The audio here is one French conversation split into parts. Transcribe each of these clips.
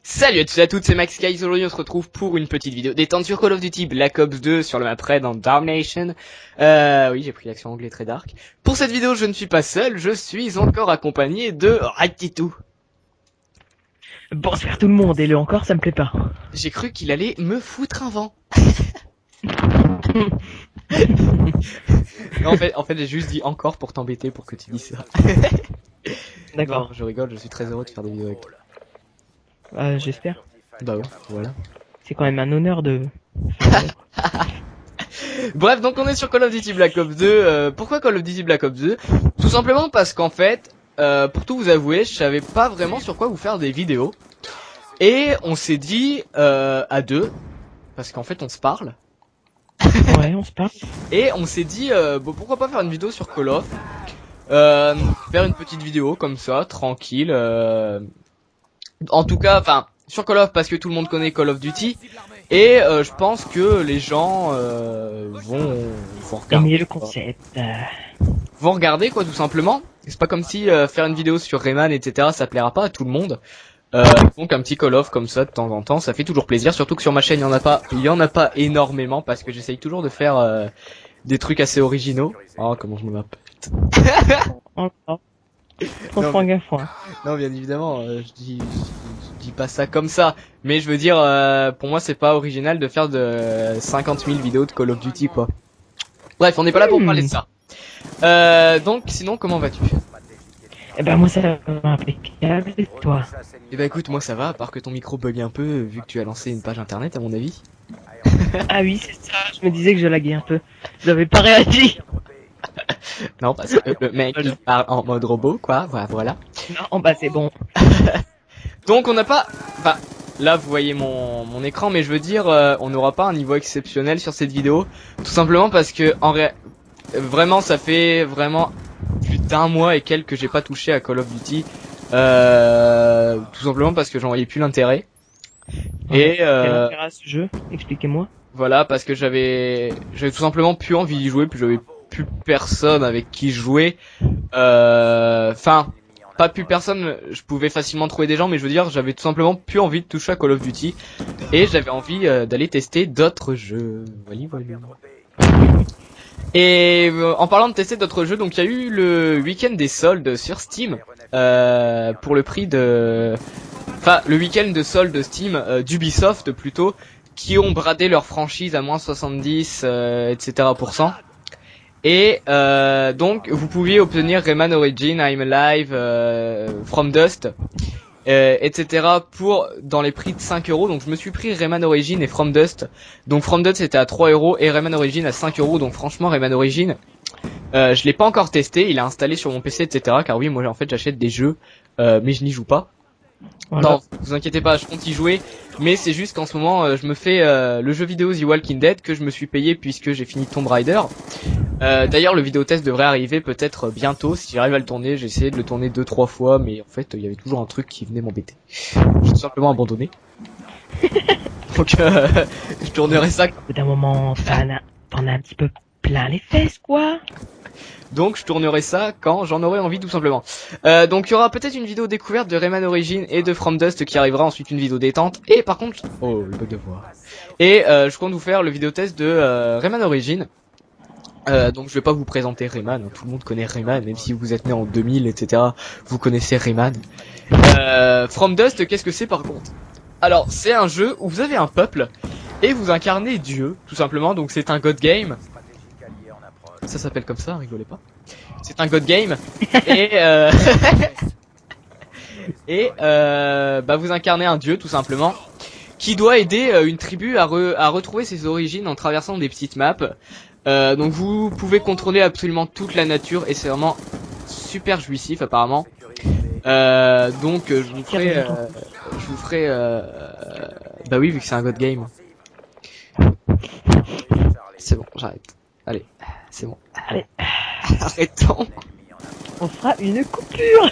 Salut à tous et à toutes, c'est Max Guys. Aujourd'hui on se retrouve pour une petite vidéo détente sur Call of Duty Black Ops 2 sur le map raid dans Damnation. Oui, j'ai pris l'accent anglais très dark. Pour cette vidéo je ne suis pas seul, je suis encore accompagné de Ratitou. Bonsoir tout le monde, et le encore ça me plaît pas. J'ai cru qu'il allait me foutre un vent. Non, en fait j'ai juste dit encore pour t'embêter pour que tu dises ça. D'accord. Non, je rigole, je suis très heureux de faire des vidéos avec toi. J'espère. Bah ouais, voilà. C'est quand même un honneur de... Bref, donc on est sur Call of Duty Black Ops 2. Pourquoi Call of Duty Black Ops 2? Tout simplement parce qu'en fait, pour tout vous avouer, je savais pas vraiment sur quoi vous faire des vidéos. Et on s'est dit à deux, parce qu'en fait on se parle. Ouais, on se parle. Et on s'est dit, bon, pourquoi pas faire une vidéo sur Call of, faire une petite vidéo comme ça, tranquille. En tout cas, enfin, sur Call of parce que tout le monde connaît Call of Duty. Et je pense que les gens vont regarder. Aimer le concept. Vont regarder quoi, tout simplement. C'est pas comme si faire une vidéo sur Rayman, etc. ça plaira pas à tout le monde. Donc un petit Call of comme ça de temps en temps, ça fait toujours plaisir. Surtout que sur ma chaîne il y en a pas énormément parce que j'essaye toujours de faire des trucs assez originaux. Oh comment je me m'appelle. Encore. On se prend gaffe, hein. Non, bien évidemment, je dis pas ça comme ça, mais je veux dire, pour moi c'est pas original de faire de 50 000 vidéos de Call of Duty quoi. Bref, on n'est pas là pour parler de ça. Donc sinon comment vas-tu? Eh ben moi ça va impeccable, et toi? Eh ben écoute, moi ça va, à part que ton micro bug un peu vu que tu as lancé une page internet à mon avis. Ah oui, c'est ça, je me disais que je laguais un peu. J'avais pas réagi. Non, parce que le mec il parle en mode robot quoi, voilà. Non, bah c'est bon. Donc on n'a pas... Enfin, là vous voyez mon écran, mais je veux dire, on n'aura pas un niveau exceptionnel sur cette vidéo. Tout simplement parce que, vraiment ça fait vraiment plus d'un mois et quelques que j'ai pas touché à Call of Duty. Tout simplement parce que j'en voyais plus l'intérêt. Et Quel intérêt à ce jeu? Expliquez-moi. voilà, parce que j'avais tout simplement plus envie d'y jouer, puis j'avais plus personne avec qui jouer. Enfin... pas plus personne, je pouvais facilement trouver des gens, mais je veux dire, j'avais tout simplement plus envie de toucher à Call of Duty, et j'avais envie d'aller tester d'autres jeux. Voilà. Et en parlant de tester d'autres jeux, donc il y a eu le week-end des soldes sur Steam, pour le prix de... Enfin, le week-end de soldes Steam d'Ubisoft plutôt, qui ont bradé leur franchise à moins 70, etc. Et donc vous pouviez obtenir Rayman Origins, I'm Alive, From Dust, etc. pour dans les prix de 5 €. Donc je me suis pris Rayman Origins et From Dust. Donc From Dust c'était à 3 € et Rayman Origins à 5 €. Donc franchement Rayman Origins, je l'ai pas encore testé. Il est installé sur mon PC, etc. Car oui, moi en fait j'achète des jeux, mais je n'y joue pas. Voilà. Non, vous inquiétez pas, je compte y jouer, mais c'est juste qu'en ce moment je me fais le jeu vidéo The Walking Dead que je me suis payé puisque j'ai fini Tomb Raider. D'ailleurs le vidéo test devrait arriver peut-être bientôt, si j'arrive à le tourner. J'ai essayé de le tourner 2-3 fois, mais en fait il y avait toujours un truc qui venait m'embêter. J'ai tout simplement abandonné. Donc je tournerai ça. Au bout d'un moment, t'en as un petit peu plein les fesses, quoi. Donc je tournerai ça quand j'en aurai envie, tout simplement. Donc il y aura peut-être une vidéo découverte de Rayman Origins et de From Dust qui arrivera, ensuite une vidéo détente. Et par contre, oh le bug de voix. Et je compte vous faire le vidéo test de Rayman Origins. Donc je vais pas vous présenter Rayman, hein. Tout le monde connaît Rayman, même si vous êtes né en 2000, etc. Vous connaissez Rayman. From Dust, qu'est-ce que c'est par contre? Alors c'est un jeu où vous avez un peuple et vous incarnez Dieu, tout simplement. Donc c'est un God Game. Ça s'appelle comme ça, rigolez pas. C'est un God Game et bah vous incarnez un dieu tout simplement qui doit aider une tribu à retrouver ses origines en traversant des petites maps. Donc vous pouvez contrôler absolument toute la nature et c'est vraiment super jouissif apparemment. Donc je vous ferai bah oui, vu que c'est un God Game. C'est bon, j'arrête. Allez, c'est bon. Allez. Arrêtons. On fera une coupure.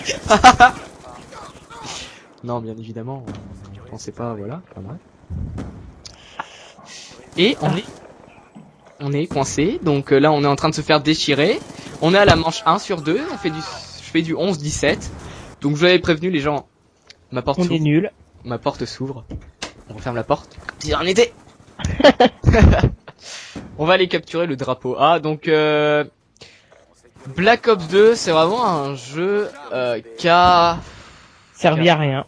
Non, bien évidemment, je pensais pas, voilà, pas mal. Et on est coincé, donc là on est en train de se faire déchirer. On est à la manche 1 sur 2, je fais du 11-17. Donc je vous avais prévenu les gens, ma porte On s'ouvre. est nul. ma porte s'ouvre. On referme la porte. Comme si rien n'était. On va aller capturer le drapeau A. Donc Black Ops 2, c'est vraiment un jeu qui a Servi à rien.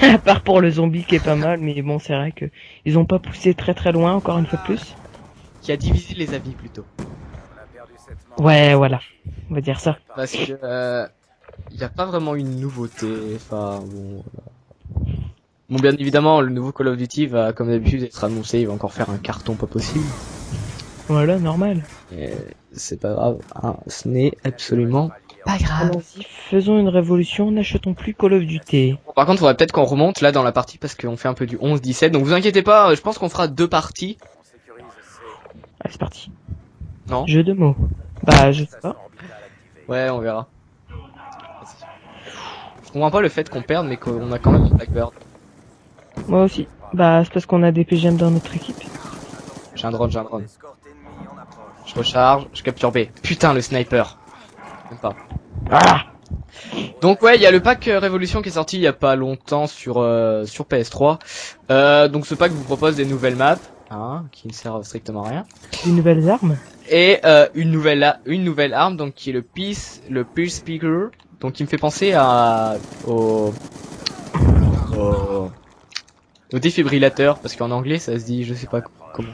À part pour le zombie qui est pas mal, mais bon, c'est vrai que ils ont pas poussé très très loin, encore une fois de plus. qui a divisé les avis plutôt. Ouais, voilà. On va dire ça. Parce que il n'y a pas vraiment une nouveauté. Enfin bon. Bon, bien évidemment, le nouveau Call of Duty va, comme d'habitude, être annoncé. Il va encore faire un carton pas possible. Voilà, normal. Et c'est pas grave. Hein, ce n'est absolument pas grave. Allons-y, faisons une révolution, n'achetons plus Call of Duty. Bon, par contre, faudrait peut-être qu'on remonte là dans la partie parce qu'on fait un peu du 11-17. Donc vous inquiétez pas, je pense qu'on fera 2 parties. Allez, c'est parti. Non. Jeu de mots. Bah, je sais pas. Ouais, on verra. Je comprends pas le fait qu'on perde, mais qu'on a quand même un Blackbird. Moi aussi. Bah, c'est parce qu'on a des PGM dans notre équipe. J'ai un drone. Je recharge, je capture B. Putain, le sniper. Même pas. Ah! Donc ouais, il y a le pack Révolution qui est sorti il y a pas longtemps sur PS3. Donc ce pack vous propose des nouvelles maps, hein, qui ne servent strictement à rien. Des nouvelles armes? Et une nouvelle arme, donc qui est le Pulse Speaker, donc qui me fait penser au défibrillateur, parce qu'en anglais ça se dit je sais pas comment.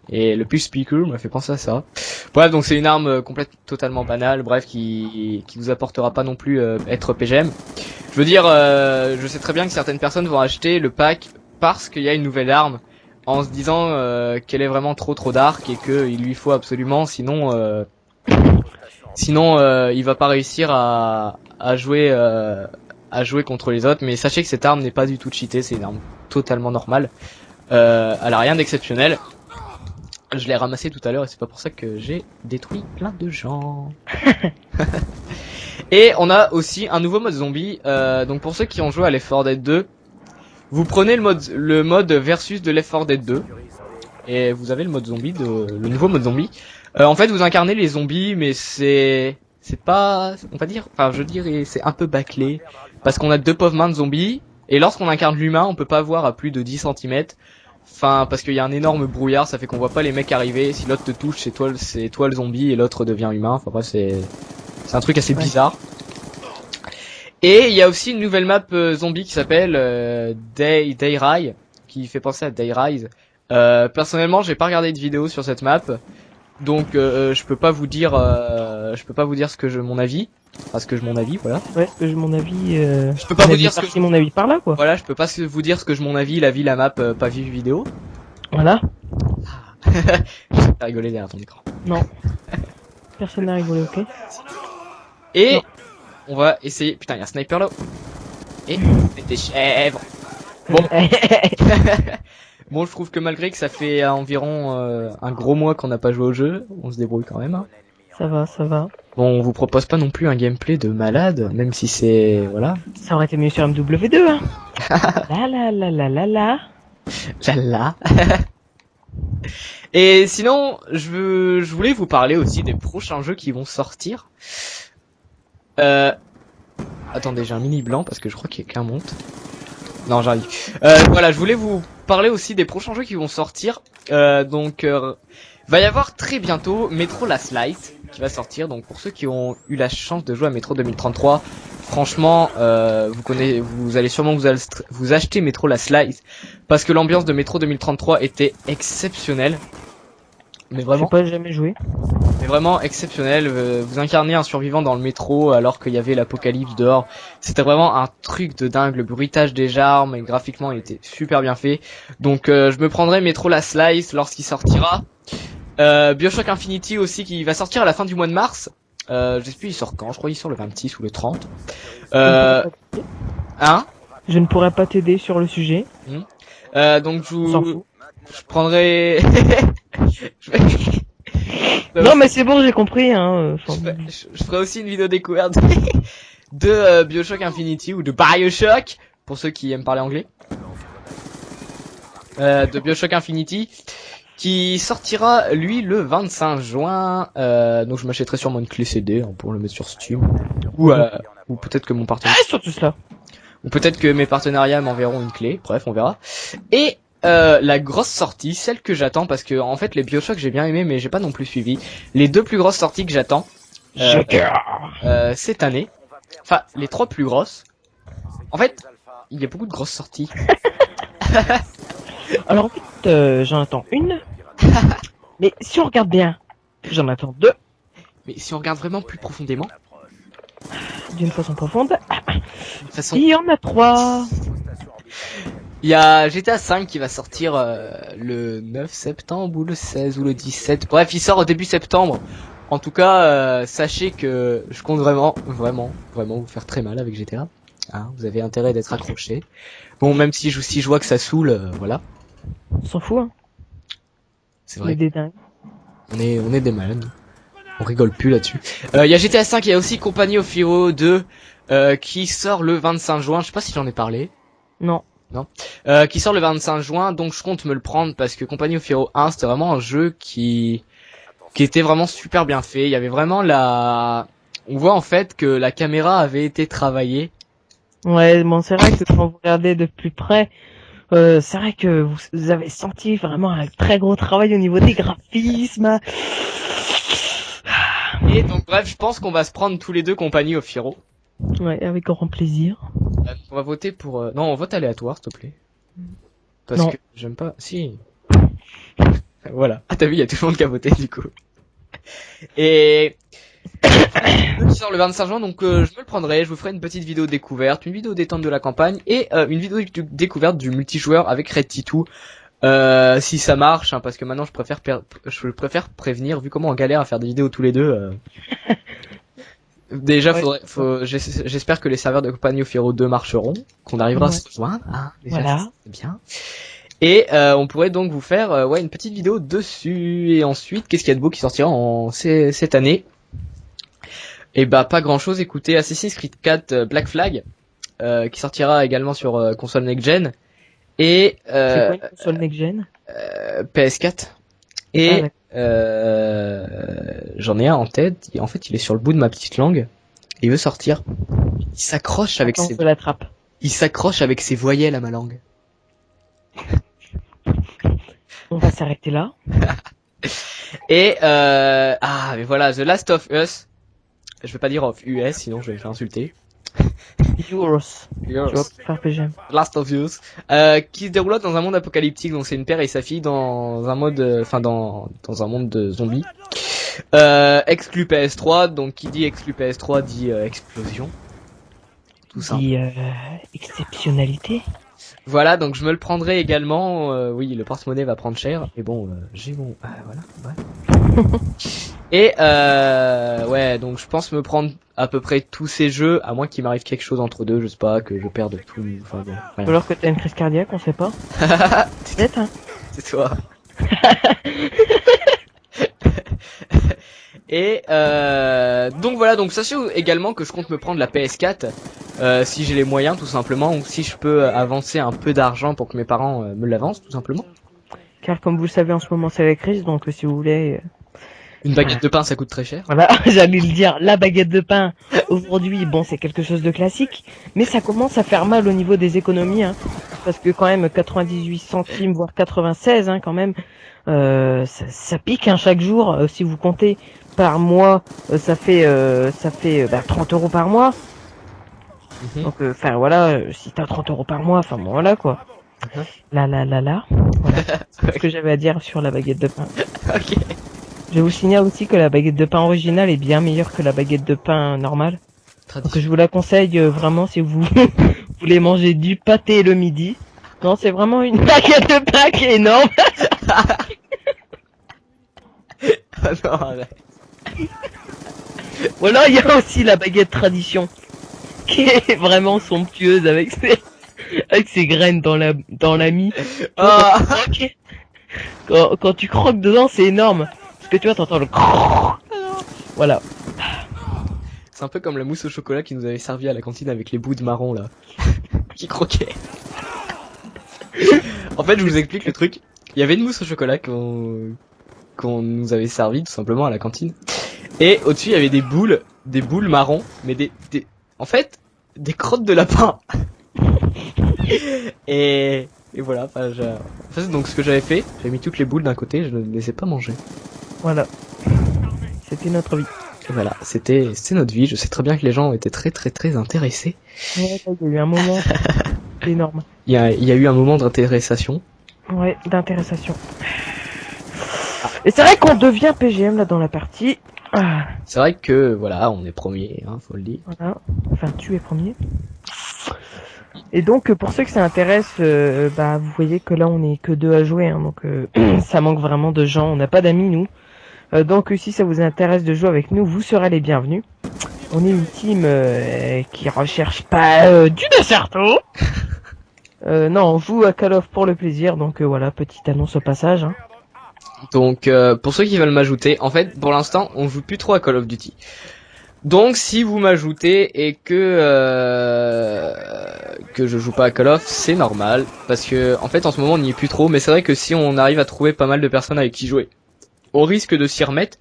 Et le Pulse Speaker m'a fait penser à ça. Bref, donc c'est une arme totalement banale, bref, qui vous apportera pas non plus être PGM. Je veux dire, je sais très bien que certaines personnes vont acheter le pack parce qu'il y a une nouvelle arme, en se disant qu'elle est vraiment trop dark et qu'il lui faut absolument, sinon il va pas réussir à jouer contre les autres. Mais sachez que cette arme n'est pas du tout cheatée, c'est une arme totalement normale. Elle a rien d'exceptionnel. Je l'ai ramassé tout à l'heure et c'est pas pour ça que j'ai détruit plein de gens. Et on a aussi un nouveau mode zombie. Donc pour ceux qui ont joué à Left 4 Dead 2, vous prenez le mode versus de Left 4 Dead 2 et vous avez le nouveau mode zombie. En fait, vous incarnez les zombies, mais c'est pas, on va dire, enfin je dirais, c'est un peu bâclé parce qu'on a 2 pauvres mains de zombies et lorsqu'on incarne l'humain, on peut pas voir à plus de 10 cm. Enfin, parce qu'il y a un énorme brouillard, ça fait qu'on voit pas les mecs arriver. Si l'autre te touche, c'est toi le zombie et l'autre devient humain. Enfin bref, c'est un truc assez bizarre. Et il y a aussi une nouvelle map zombie qui s'appelle Dayrise, qui fait penser à Dayrise. Personnellement, j'ai pas regardé de vidéo sur cette map, donc je peux pas vous dire mon avis. Parce que mon avis, voilà. Ouais, mon avis. Je peux pas vous dire mon avis par là, quoi. Voilà, je peux pas vous dire ce que mon avis, la map, pas vu vidéo. Voilà. T'as rigolé derrière ton écran. Non. Personne n'a rigolé, ok. Et non. On va essayer. Putain, il y a un sniper là. Et des chèvres. Bon. Bon, je trouve que malgré que ça fait environ un gros mois qu'on n'a pas joué au jeu, on se débrouille quand même. Hein. Ça va. Bon, on vous propose pas non plus un gameplay de malade, même si c'est voilà. Ça aurait été mieux sur MW2, hein. La. Et sinon, je voulais vous parler aussi des prochains jeux qui vont sortir. Attendez, j'ai un mini blanc parce que je crois qu'il y a qu'un monte. Non, j'arrive. Voilà, je voulais vous parler aussi des prochains jeux qui vont sortir. Donc, va y avoir très bientôt Metro Last Light qui va sortir. Donc, pour ceux qui ont eu la chance de jouer à Metro 2033, franchement, vous allez sûrement vous acheter Metro Last Light parce que l'ambiance de Metro 2033 était exceptionnelle. Mais vraiment. J'ai pas jamais joué. Mais vraiment exceptionnel. Vous incarnez un survivant dans le métro alors qu'il y avait l'apocalypse dehors. C'était vraiment un truc de dingue. Le bruitage des armes et graphiquement il était super bien fait. Donc je me prendrai Metro Last Light lorsqu'il sortira. BioShock Infinity aussi qui va sortir à la fin du mois de mars. Je sais plus il sort quand. Je crois qu'il sort le 26 ou le 30. Hein? Je ne pourrais pas t'aider sur le sujet. Donc je prendrai. Non mais c'est bon, j'ai compris. Hein. Je ferai aussi une vidéo découverte de BioShock Infinity ou de BioShock pour ceux qui aiment parler anglais. De BioShock Infinity qui sortira lui le 25 juin. Donc je m'achèterai sûrement une clé CD hein, pour le mettre sur Steam ou peut-être que mon partenaire. Surtout cela. Ou peut-être que mes partenariats m'enverront une clé. Bref, on verra. Et la grosse sortie, celle que j'attends, parce que en fait les BioShock j'ai bien aimé, mais j'ai pas non plus suivi. Les 2 plus grosses sorties que j'attends cette année, enfin les 3 plus grosses. En fait, il y a beaucoup de grosses sorties. Alors en fait, j'en attends une. Mais si on regarde bien, j'en attends 2. Mais si on regarde vraiment plus profondément, D'une façon profonde, de toute façon, il y en a 3. il y a GTA 5 qui va sortir le 9 septembre ou le 16 ou le 17. Bref, il sort au début septembre. En tout cas, sachez que je compte vraiment vous faire très mal avec GTA. Hein, vous avez intérêt d'être accroché. Bon, même si je vois que ça saoule, voilà. On s'en fout, hein. C'est On vrai. est des dingues. On est des malades. On rigole plus là-dessus. Il y a GTA 5, il y a aussi Company of Heroes 2 qui sort le 25 juin. Je sais pas si j'en ai parlé. Non. Qui sort le 25 juin, donc je compte me le prendre parce que Company of Heroes 1 c'était vraiment un jeu qui était vraiment super bien fait. Il y avait vraiment on voit en fait que la caméra avait été travaillée. Ouais, bon, c'est vrai que quand vous regardez de plus près, c'est vrai que vous avez senti vraiment un très gros travail au niveau des graphismes. Et donc bref, je pense qu'on va se prendre tous les deux Company of Heroes. Ouais, avec grand plaisir. On va voter pour... Non, on vote aléatoire, s'il te plaît. Parce Non. que j'aime pas... Si. Voilà. Ah, t'as vu, il y a tout le monde qui a voté, du coup. Et... qui sort le 25 juin, donc je me le prendrai. Je vous ferai une petite vidéo découverte, une vidéo détente de la campagne et une vidéo découverte du multijoueur avec Red Titou. Si ça marche, hein, parce que maintenant je préfère prévenir, vu comment on galère à faire des vidéos tous les deux. Déjà, Ouais. j'espère que les serveurs de Company of Heroes 2 marcheront, qu'on arrivera à Ouais. se rejoindre. Hein, déjà, Voilà. c'est bien. Et on pourrait donc vous faire une petite vidéo dessus. Et ensuite, qu'est-ce qu'il y a de beau qui sortira cette année? Et bah pas grand chose. Écoutez, Assassin's Creed 4 Black Flag qui sortira également sur console next gen et C'est quoi une console next-gen? PS4. Ah, Et d'accord. j'en ai un en tête. En fait, il est sur le bout de ma petite langue. Il veut sortir. Il s'accroche avec Attends, ses... je l'attrape. Il s'accroche avec ses voyelles à ma langue. On va s'arrêter là. Et mais voilà, The Last of Us. Je vais pas dire of US, sinon je vais me faire insulter. Euros. Tu vas Yours. faire PGM. Last of Us, qui se déroule dans un monde apocalyptique, donc c'est une père et sa fille dans un mode, dans un monde de zombies. Exclu PS3, donc qui dit exclu PS3 dit explosion. Tout ça. Dit exceptionnalité. Voilà, donc je me le prendrai également. Oui, le porte-monnaie va prendre cher, mais bon, j'ai mon, voilà. Ouais. Et ouais, donc je pense me prendre à peu près tous ces jeux, à moins qu'il m'arrive quelque chose entre deux, je sais pas, que je perde tout. Enfin bon. Ou alors que t'as une crise cardiaque, on sait pas. Peut-être, hein. C'est toi. Et donc voilà, donc sachez également que je compte me prendre la PS4 si j'ai les moyens tout simplement, ou si je peux avancer un peu d'argent pour que mes parents me l'avancent tout simplement. Car comme vous le savez, en ce moment, c'est la crise, donc si vous voulez... Une baguette de pain ça coûte très cher. Voilà, j'allais le dire, la baguette de pain, aujourd'hui, bon, c'est quelque chose de classique, mais ça commence à faire mal au niveau des économies, hein, parce que quand même, 98 centimes, voire 96, hein, quand même, ça pique, hein, chaque jour, si vous comptez par mois, ça fait 30 euros par mois. Donc, enfin, voilà, si t'as 30 euros par mois, enfin, bon, voilà, quoi. Voilà, c'est ce que j'avais à dire sur la baguette de pain. Ok. Je vous signale aussi que la baguette de pain originale est bien meilleure que la baguette de pain normale. Donc je vous la conseille vraiment si vous voulez manger du pâté le midi. Non, c'est vraiment une baguette de pain qui est énorme. Oh non, arrête. Ou alors il y a aussi la baguette tradition qui est vraiment somptueuse avec ses graines dans la mie. Ah. Quand tu croques dedans, c'est énorme. Parce que tu vois, t'entends le voilà. C'est un peu comme la mousse au chocolat qui nous avait servi à la cantine avec les bouts de marron là. Qui croquaient. En fait, je vous explique le truc. Il y avait une mousse au chocolat qu'on nous avait servi tout simplement à la cantine. Et au-dessus, il y avait des boules marron, mais en fait, des crottes de lapin. Et voilà, enfin, c'est donc ce que j'avais fait. J'avais mis toutes les boules d'un côté, je ne les ai pas mangées. Voilà. C'était notre vie. Et voilà, c'était notre vie. Je sais très bien que les gens ont été très très très intéressés. Ouais, il y a eu un moment énorme. Il y a eu un moment d'intéressation. Ouais, d'intéressation. Et c'est vrai qu'on devient PGM là dans la partie. Ah, C'est vrai que voilà, on est premier, hein, faut le dire. voilà. Enfin, tu es premier. Et donc, pour ceux que ça intéresse, bah, vous voyez que là, on est que deux à jouer, hein, donc ça manque vraiment de gens. On n'a pas d'amis, nous. Donc, si ça vous intéresse de jouer avec nous, vous serez les bienvenus. On est une team qui recherche pas du desserto. Non, on joue à Call of pour le plaisir, donc voilà, petite annonce au passage. Hein. Donc pour ceux qui veulent m'ajouter, en fait pour l'instant on joue plus trop à Call of Duty. Donc si vous m'ajoutez et que je joue pas à Call of, c'est normal parce que en fait en ce moment on n'y est plus trop, mais c'est vrai que si on arrive à trouver pas mal de personnes avec qui jouer, on risque de s'y remettre.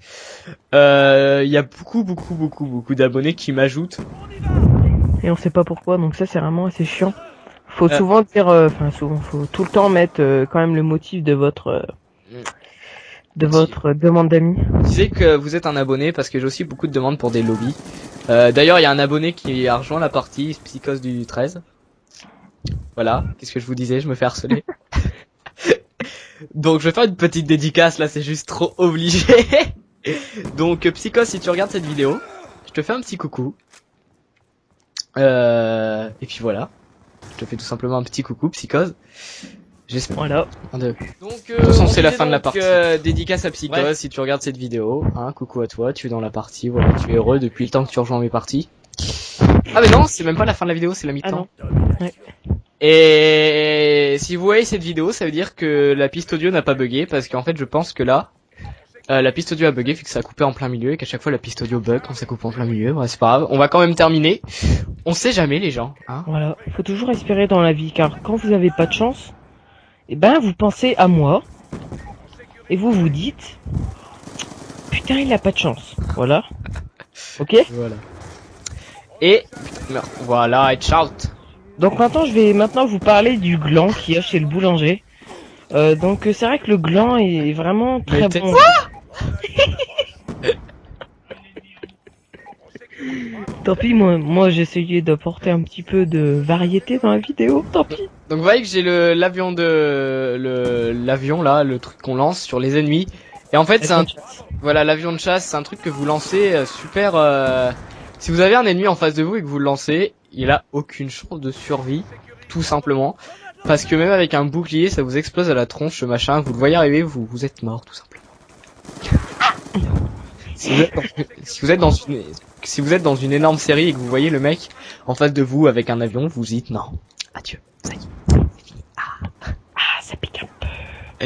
Il y a beaucoup d'abonnés qui m'ajoutent. Et on sait pas pourquoi, donc ça c'est vraiment assez chiant. Faut souvent dire, enfin souvent, faut tout le temps mettre quand même le motif de votre demande d'amis. Disais que vous êtes un abonné parce que j'ai aussi beaucoup de demandes pour des lobbies. D'ailleurs, il y a un abonné qui a rejoint la partie Psychos du 13. Voilà, qu'est-ce que je vous disais, je me fais harceler. Donc je vais faire une petite dédicace là, c'est juste trop obligé. Donc Psychos, si tu regardes cette vidéo, je te fais un petit coucou. Et puis voilà. Je te fais tout simplement un petit coucou, Psychos. J'espère. Voilà. Donc, de toute façon, c'est la fin de la partie. Dédicace à Psychos, ouais. Si tu regardes cette vidéo, hein, coucou à toi, tu es dans la partie, voilà, tu es heureux depuis le temps que tu rejoins mes parties. Ah mais non, c'est même pas la fin de la vidéo, c'est la mi-temps. Ah ouais. Et si vous voyez cette vidéo, ça veut dire que la piste audio n'a pas bugué, parce qu'en fait, je pense que là, la piste audio a bugué, vu que ça a coupé en plein milieu, et qu'à chaque fois la piste audio bug quand ça coupe en plein milieu. Ouais, c'est pas grave, on va quand même terminer. On sait jamais les gens, hein. Voilà, faut toujours espérer dans la vie, car quand vous avez pas de chance, eh ben vous pensez à moi, et vous vous dites, putain il a pas de chance, voilà. Ok. Voilà. Et putain, voilà, et shout. Donc maintenant je vais vous parler du gland qu'il y a chez le boulanger. Donc c'est vrai que le gland est vraiment très bon. Tant pis, moi j'essayais d'apporter un petit peu de variété dans la vidéo, tant pis. Donc vous voyez que j'ai l'avion là, le truc qu'on lance sur les ennemis. Et en fait c'est voilà, l'avion de chasse, c'est un truc que vous lancez super. Si vous avez un ennemi en face de vous et que vous le lancez, il a aucune chance de survie, tout simplement. Parce que même avec un bouclier, ça vous explose à la tronche, ce machin. Vous le voyez arriver, vous êtes mort, tout simplement. Si vous êtes dans une énorme série et que vous voyez le mec en face de vous avec un avion, vous dites non, adieu, ça y est, c'est fini. Ça pique un peu.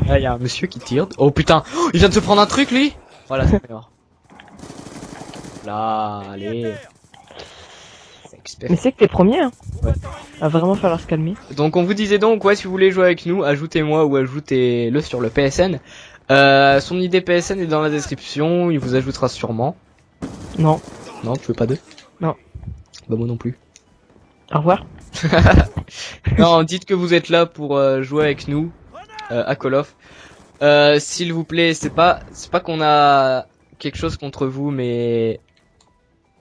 Là, il y a un monsieur qui tire. Oh putain, il vient de se prendre un truc lui. Voilà, c'est mort. Là, allez. Mais c'est que t'es premier, hein. Ouais. Va vraiment falloir se calmer. Donc on vous disait donc, ouais, si vous voulez jouer avec nous, ajoutez-moi ou ajoutez-le sur le PSN. Son ID PSN est dans la description, il vous ajoutera sûrement. Non. Non, tu veux pas d'eux? Non. Bah moi non plus. Au revoir. Non, dites que vous êtes là pour jouer avec nous à Call of. S'il vous plaît, c'est pas qu'on a quelque chose contre vous, mais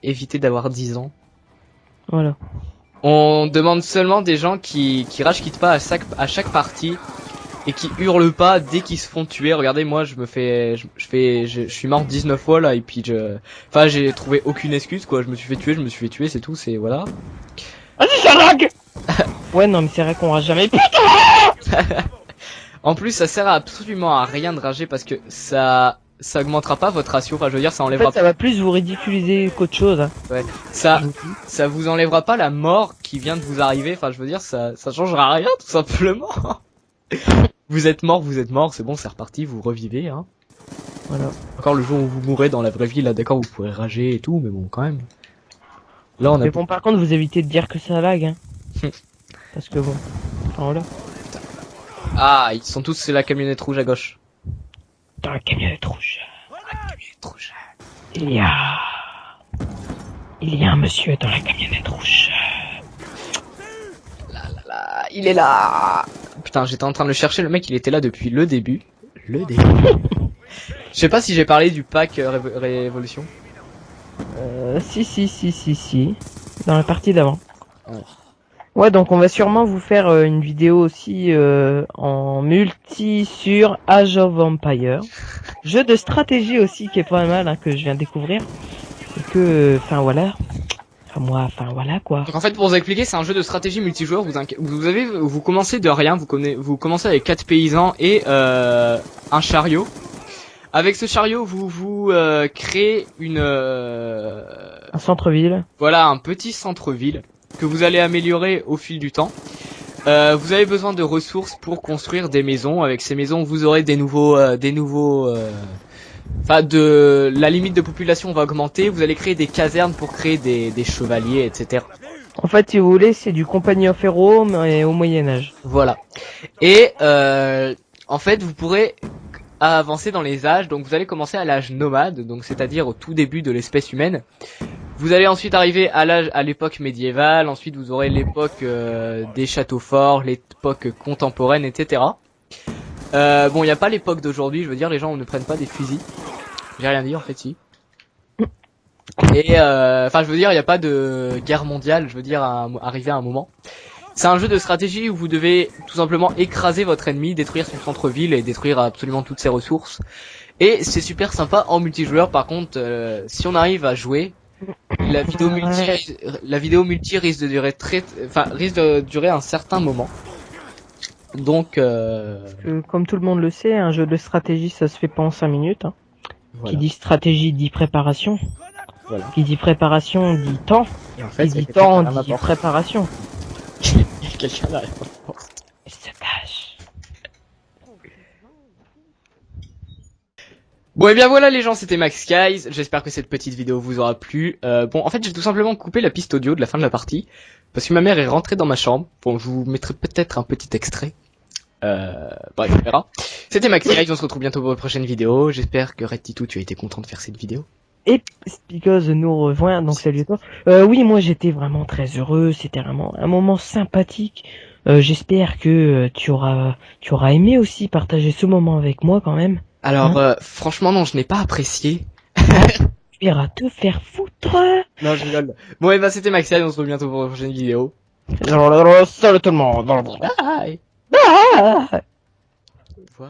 évitez d'avoir 10 ans. Voilà. On demande seulement des gens qui rage quittent pas à chaque partie et qui hurlent pas dès qu'ils se font tuer. Regardez, moi je suis mort 19 fois là et puis j'ai trouvé aucune excuse quoi. Je me suis fait tuer, c'est tout, c'est voilà. Vas-y, ça lag. Ouais, non mais c'est vrai qu'on rage jamais. En plus, ça sert absolument à rien de rager parce que ça augmentera pas votre ratio. Enfin, je veux dire, ça enlèvera. En fait, ça va plus vous ridiculiser qu'autre chose. Hein. Ouais. Ça vous enlèvera pas la mort qui vient de vous arriver. Enfin, je veux dire, ça changera rien, tout simplement. Vous êtes mort, c'est bon, c'est reparti, vous revivez, hein. Voilà. Encore le jour où vous mourrez dans la vraie vie, là, d'accord, vous pourrez rager et tout, mais bon, quand même. Là, Mais bon, par contre, vous évitez de dire que ça lag, hein. Parce que bon. Enfin, voilà. Ah, ils sont tous, c'est la camionnette rouge à gauche. Dans la camionnette rouge. Il y a un monsieur dans la camionnette rouge. il est là. Putain, j'étais en train de le chercher, le mec il était là depuis le début. Le début. Je sais pas si j'ai parlé du pack Révolution. Si. Dans la partie d'avant. Ouais. Ouais, donc on va sûrement vous faire une vidéo aussi en multi sur Age of Empire. Jeu de stratégie aussi qui est pas mal, hein, que je viens de découvrir. Et que, enfin voilà. Enfin voilà quoi. Donc en fait pour vous expliquer, c'est un jeu de stratégie multijoueur. Vous commencez de rien, vous commencez avec 4 paysans et un chariot. Avec ce chariot, vous créez Un centre-ville. voilà, un petit centre-ville que vous allez améliorer au fil du temps. Vous avez besoin de ressources pour construire des maisons. Avec ces maisons, vous aurez enfin, la limite de population va augmenter. Vous allez créer des casernes pour créer des chevaliers, etc. En fait, si vous voulez, c'est du Company of Heroes mais au Moyen-Âge. Voilà. Et en fait, vous pourrez avancer dans les âges. Donc, vous allez commencer à l'âge nomade, donc c'est-à-dire au tout début de l'espèce humaine. Vous allez ensuite arriver à l'époque médiévale. Ensuite, vous aurez l'époque des châteaux forts, l'époque contemporaine, etc. Bon, il n'y a pas l'époque d'aujourd'hui. Je veux dire, les gens ne prennent pas des fusils. J'ai rien dit en fait, si. Et enfin, je veux dire, il n'y a pas de guerre mondiale. Je veux dire, arriver à un moment. C'est un jeu de stratégie où vous devez tout simplement écraser votre ennemi, détruire son centre-ville et détruire absolument toutes ses ressources. Et c'est super sympa en multijoueur. Par contre, si on arrive à jouer, la vidéo multi risque de durer risque de durer un certain moment. Donc, Comme tout le monde le sait, un jeu de stratégie, ça se fait pas en 5 minutes. Hein. voilà. Qui dit stratégie dit préparation. Voilà. Qui dit préparation dit temps. Et en fait, Qui dit temps dit préparation. Il y a quelqu'un derrière la porte. Il se cache. Bon et bien voilà les gens, c'était Max Skies, j'espère que cette petite vidéo vous aura plu. Bon en fait j'ai tout simplement coupé la piste audio de la fin de la partie, parce que ma mère est rentrée dans ma chambre. Bon je vous mettrai peut-être un petit extrait. Bref on verra. C'était Max Skies, on se retrouve bientôt pour une prochaine vidéo. J'espère que Red Titou tu as été content de faire cette vidéo. Et Because nous rejoint, donc salut à toi. Oui, moi j'étais vraiment très heureux, c'était vraiment un moment sympathique. J'espère que tu auras aimé aussi partager ce moment avec moi quand même. Alors franchement non, je n'ai pas apprécié. Tu iras te faire foutre. Non je rigole. Bon et ben c'était Max Skies, on se retrouve bientôt pour une prochaine vidéo. Salut tout le monde. Bye. Ah